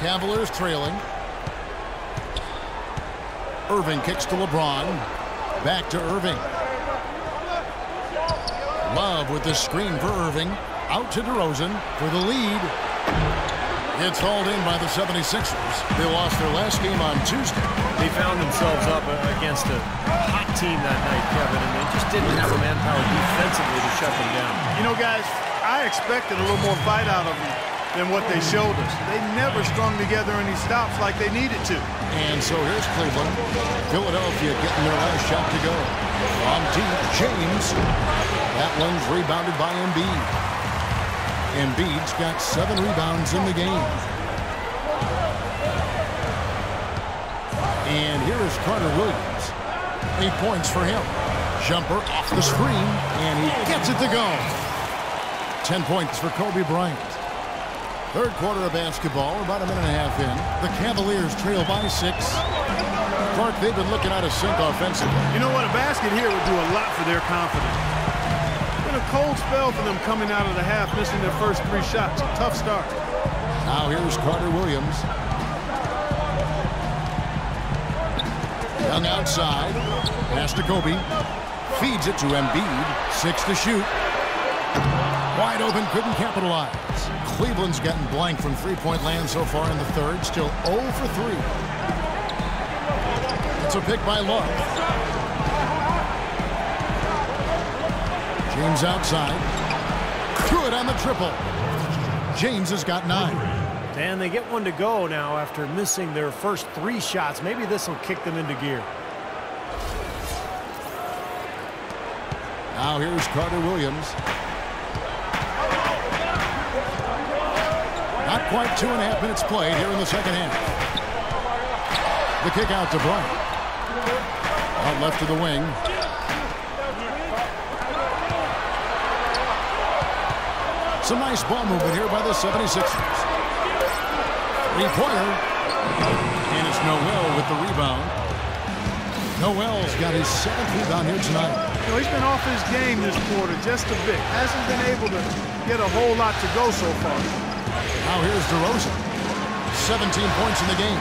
Cavaliers trailing. Irving kicks to LeBron. Back to Irving. Love with the screen for Irving. Out to DeRozan for the lead. It's hauled in by the 76ers. They lost their last game on Tuesday. They found themselves up against a hot team that night, Kevin, and they just didn't have the manpower defensively to shut them down. You know, guys, I expected a little more fight out of them than what they showed us. They never strung together any stops like they needed to. And so here's Cleveland. Philadelphia getting their last shot to go. On deep, James. That one's rebounded by Embiid. Embiid's got 7 rebounds in the game. And here is Carter Williams. 8 points for him. Jumper off the screen, and he gets it to go. 10 points for Kobe Bryant. Third quarter of basketball, about a minute and a half in. The Cavaliers trail by 6. Clark, they've been looking out of sync offensively. You know what? A basket here would do a lot for their confidence. It's been a cold spell for them coming out of the half, missing their first 3 shots. A tough start. Now here's Carter Williams. Young outside. Pass to Kobe. Feeds it to Embiid. 6 to shoot. Wide open, couldn't capitalize. Cleveland's gotten blank from three-point land so far in the third. Still 0 for 3. It's a pick by Love. James outside. Good on the triple. James has got 9. And they get one to go now after missing their first 3 shots. Maybe this will kick them into gear. Now here's Carter Williams. Not quite 2.5 minutes played here in the second half. The kick out to Bryant. Out left to the wing. Some nice ball movement here by the 76ers. Three-pointer. And it's Noel with the rebound. Noel's got his 7th rebound here tonight. You know, he's been off his game this quarter just a bit. Hasn't been able to get a whole lot to go so far. Now here's DeRozan. 17 points in the game.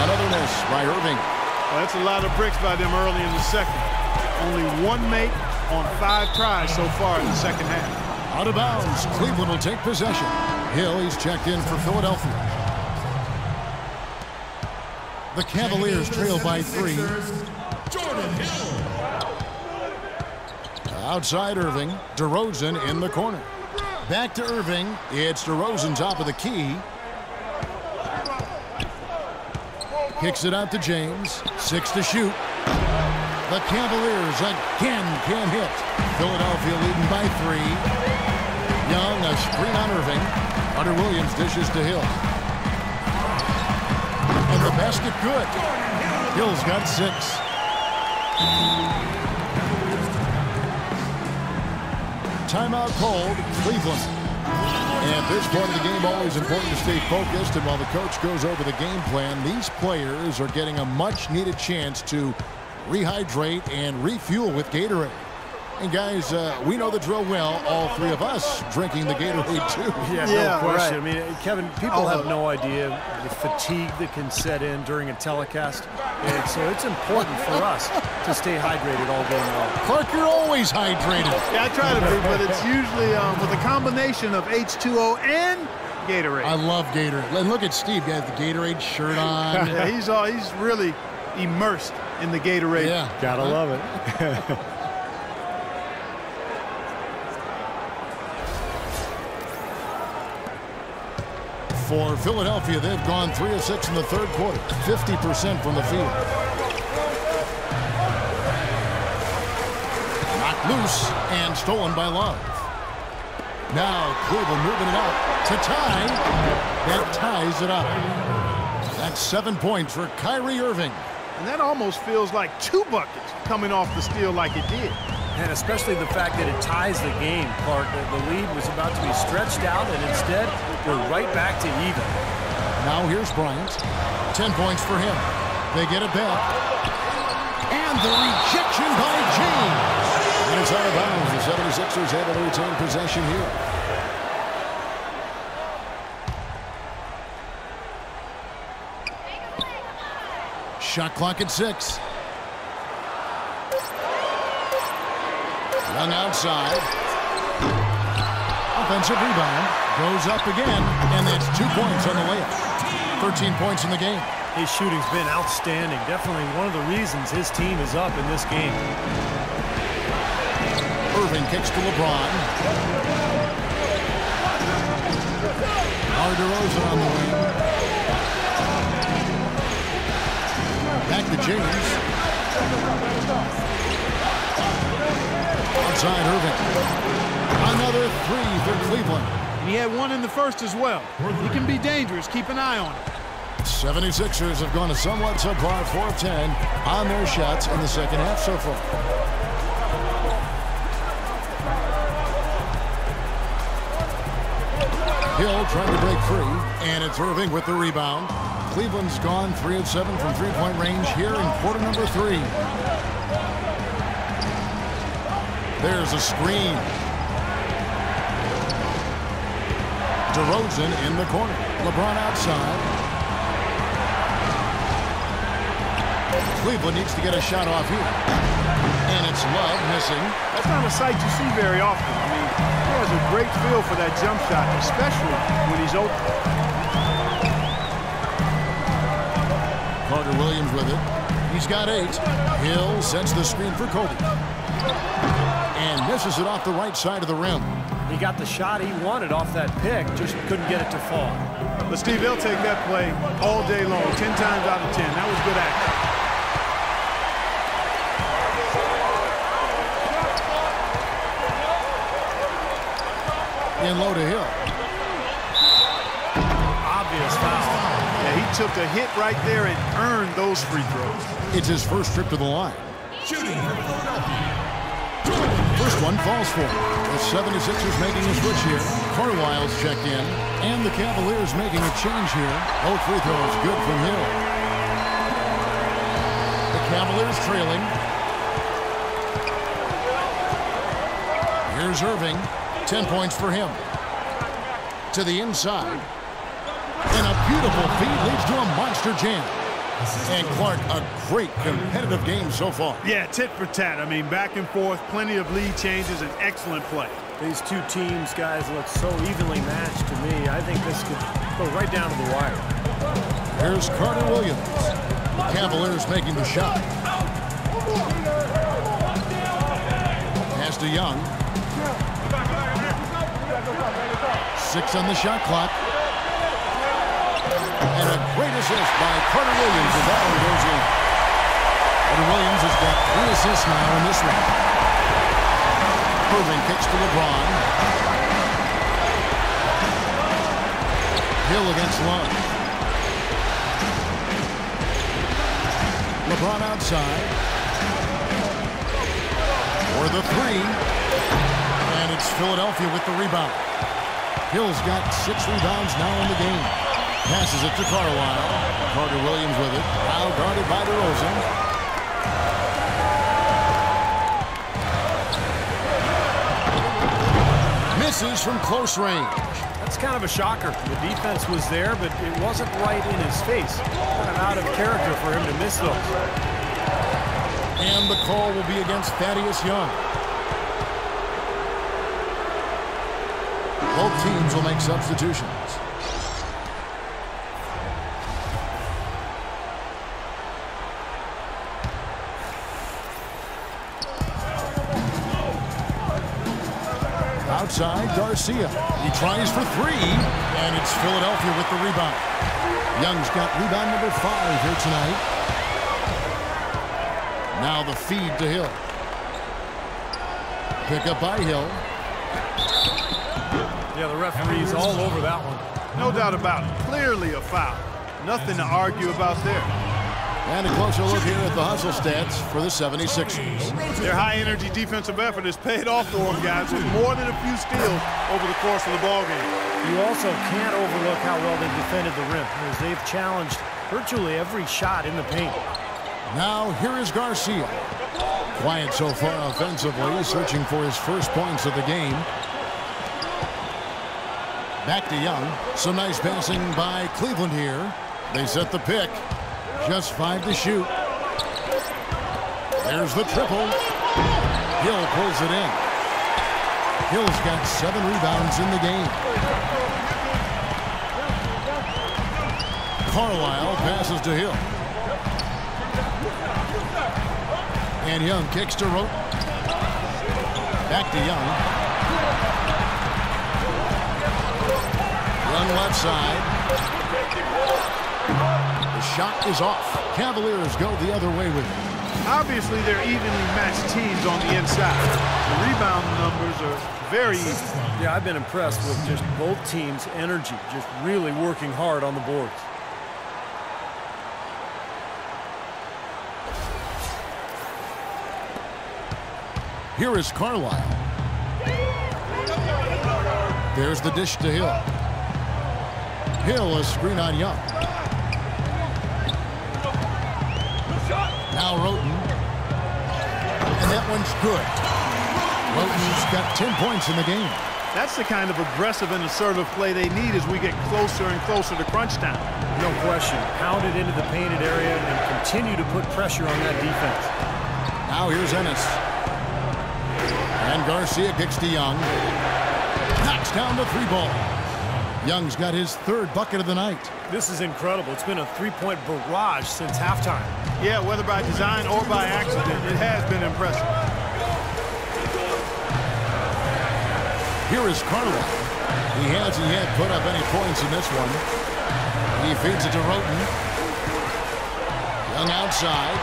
Another miss by Irving. Well, that's a lot of bricks by them early in the second. Only 1 make on 5 tries so far in the second half. Out of bounds. Cleveland will take possession. Hill, he's checked in for Philadelphia. The Cavaliers trail by 3. Jordan Hill. Outside Irving. DeRozan in the corner. Back to Irving. It's DeRozan top of the key. Kicks it out to James. 6 to shoot. The Cavaliers again can't hit. Philadelphia leading by 3. Young, a screen on Irving. Carter Williams dishes to Hill. And the basket good. Hill's got 6. Timeout called, Cleveland. At this point of the game, always important to stay focused. And while the coach goes over the game plan, these players are getting a much-needed chance to rehydrate and refuel with Gatorade. And guys, we know the drill well, all 3 of us drinking the Gatorade too. Yeah, no question. Right. I mean, Kevin, people have no idea the fatigue that can set in during a telecast. And so it's important for us to stay hydrated all game long. Clark, you're always hydrated. Yeah, I try to be, but it's usually with a combination of H2O and Gatorade. I love Gatorade. And look at Steve, he has the Gatorade shirt on. Yeah, he's really immersed in the Gatorade. Yeah. Gotta love it. For Philadelphia, they've gone 3 of 6 in the third quarter, 50% from the field. Knocked loose and stolen by Love. Now Cleveland moving it up to tie. That ties it up. That's 7 points for Kyrie Irving. And that almost feels like 2 buckets coming off the steal like it did. And especially the fact that it ties the game, Clark. The lead was about to be stretched out, and instead, we're right back to even. Now here's Bryant. 10 points for him. They get it back. And the rejection by James. And it's out of bounds. The 76ers able to retain possession here. Shot clock at 6. Young outside. Offensive rebound. Goes up again, and that's 2 points on the layup. 13 points in the game. His shooting's been outstanding. Definitely one of the reasons his team is up in this game. Irving kicks to LeBron. DeRozan on the wing. Back to James. Outside Irving. Another 3 for Cleveland. And he had one in the first as well. He can be dangerous. Keep an eye on him. 76ers have gone a somewhat subpar 4 of 10 on their shots in the second half so far. Hill trying to break free, and it's Irving with the rebound. Cleveland's gone 3 of 7 from three-point range here in quarter number 3. There's a screen. DeRozan in the corner. LeBron outside. Cleveland needs to get a shot off here. And it's Love missing. That's not a sight you see very often. I mean, he has a great feel for that jump shot, especially when he's open. Carter Williams with it. He's got 8. Hill sets the screen for Kobe. And misses it off the right side of the rim. He got the shot he wanted off that pick, just couldn't get it to fall. But Steve, they'll take that play all day long, 10 times out of 10. That was good action. In low to Hill. Obvious foul. Yeah, he took a hit right there and earned those free throws. It's his first trip to the line. Shooting for Philadelphia. First one falls for him. The 76ers making a switch here. Carlisle's checked in. And the Cavaliers making a change here. Both free throws good from Hill. The Cavaliers trailing. Here's Irving. 10 points for him. To the inside. And a beautiful feed leads to a monster jam. And Clark, a great competitive game so far. Yeah, tit for tat. I mean, back and forth, plenty of lead changes, and excellent play. These two teams, guys, look so evenly matched to me. I think this could go right down to the wire. Here's Carter Williams. Cavaliers making the shot. Pass to Young. 6 on the shot clock. And a great assist by Carter Williams as that one goes in. Carter Williams has got 3 assists now in this one. Irving kicks to LeBron. Hill against Love. LeBron outside. For the 3. And it's Philadelphia with the rebound. Hill's got 6 rebounds now in the game. Passes it to Carlisle. Carter Williams with it. Now guarded by DeRozan. Misses from close range. That's kind of a shocker. The defense was there, but it wasn't right in his face. Kind of out of character for him to miss those. And the call will be against Thaddeus Young. Both teams will make substitutions. Outside, Garcia. He tries for 3, and it's Philadelphia with the rebound. Young's got rebound number 5 here tonight. Now the feed to Hill. Pick up by Hill. Yeah, the referee's all over that one. No doubt about it. Clearly a foul. Nothing to argue about there. And a closer look here at the hustle stats for the 76ers. Their high-energy defensive effort has paid off for them, guys, with more than a few steals over the course of the ballgame. You also can't overlook how well they defended the rim, as they've challenged virtually every shot in the paint. Now here is Garcia. Quiet so far offensively, searching for his first points of the game. Back to Young. Some nice passing by Cleveland here. They set the pick. Just 5 to shoot. There's the triple. Hill pulls it in. Hill's got 7 rebounds in the game. Carlisle passes to Hill. And Young kicks to Roten. Back to Young. Young left side. The shot is off. Cavaliers go the other way with it. Obviously, they're evenly matched teams on the inside. The rebound numbers are very even. Yeah, I've been impressed with just both teams' energy, just really working hard on the boards. Here is Carlisle. There's the dish to Hill. Hill, a screen on Young. Now Roten. And that one's good. Roten's got 10 points in the game. That's the kind of aggressive and assertive play they need as we get closer and closer to crunch time. No question. Pound it into the painted area and continue to put pressure on that defense. Now here's Ennis. And Garcia kicks to Young. Knocks down the 3-ball. Young's got his 3rd bucket of the night. This is incredible. It's been a 3-point barrage since halftime. Yeah, whether by design or by accident, it has been impressive. Here is Carlisle. He hasn't yet put up any points in this one. He feeds it to Roten. Young outside.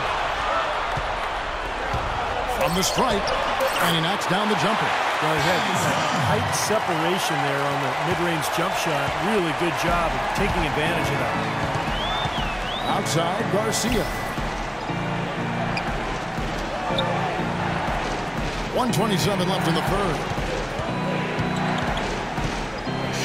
From the stripe. And he knocks down the jumper. Well, he had tight separation there on the mid-range jump shot. Really good job of taking advantage of that. Outside, Garcia. 1:27 left in the 3rd.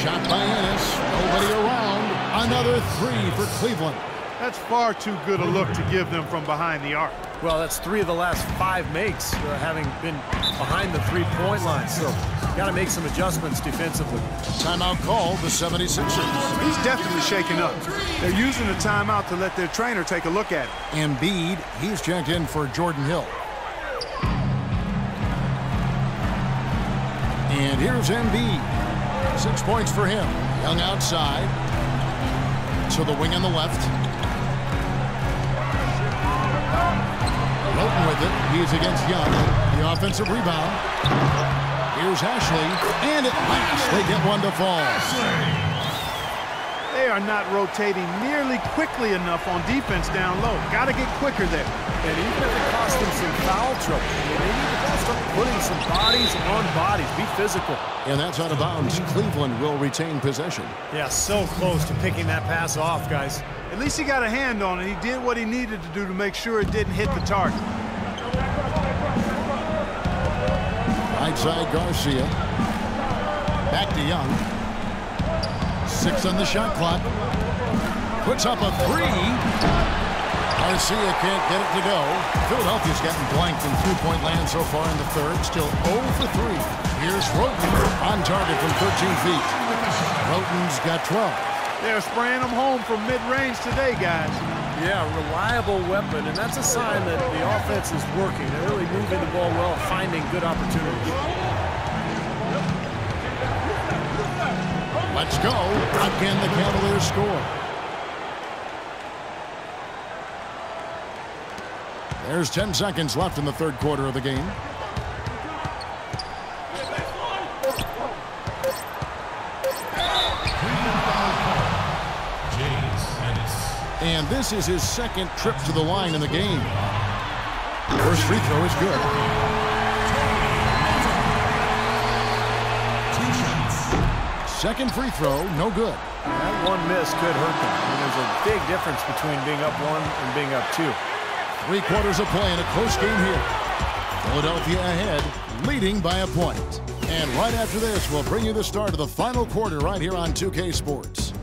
Shot by Ennis. Nobody around. Another 3 for Cleveland. That's far too good a look to give them from behind the arc. Well, that's 3 of the last 5 makes, having been behind the 3-point line. So, got to make some adjustments defensively. Timeout called the 76ers. He's definitely shaken up. They're using the timeout to let their trainer take a look at it. Embiid, he's checked in for Jordan Hill. And here's Embiid. 6 points for him. Young outside. To the wing on the left. Roten with it. He's against Young. The offensive rebound. Here's Ashley. And at last, they get one to fall. They are not rotating nearly quickly enough on defense down low. Got to get quicker there. And even if it costs them some foul trouble, they need to start putting some bodies on bodies. Be physical. And that's out of bounds. Cleveland will retain possession. Yeah, so close to picking that pass off, guys. At least he got a hand on it. He did what he needed to do to make sure it didn't hit the target. Right side, Garcia. Back to Young. 6 on the shot clock. Puts up a 3. Garcia can't get it to go. Philadelphia's gotten blanked in 3-point land so far in the 3rd. Still 0 for 3. Here's Roten on target from 13 feet. Roten's got 12. They're spraying them home from mid-range today, guys. Yeah, reliable weapon, and that's a sign that the offense is working. They're really moving the ball well, finding good opportunities. Let's go. Again, the Cavaliers score. There's 10 seconds left in the 3rd quarter of the game. And this is his 2nd trip to the line in the game. First free throw is good. Second free throw, no good. That one miss could hurt them. I mean, there's a big difference between being up 1 and being up 2. 3 quarters of play in a close game here. Philadelphia ahead, leading by a point. And right after this, we'll bring you the start of the final quarter right here on 2K Sports.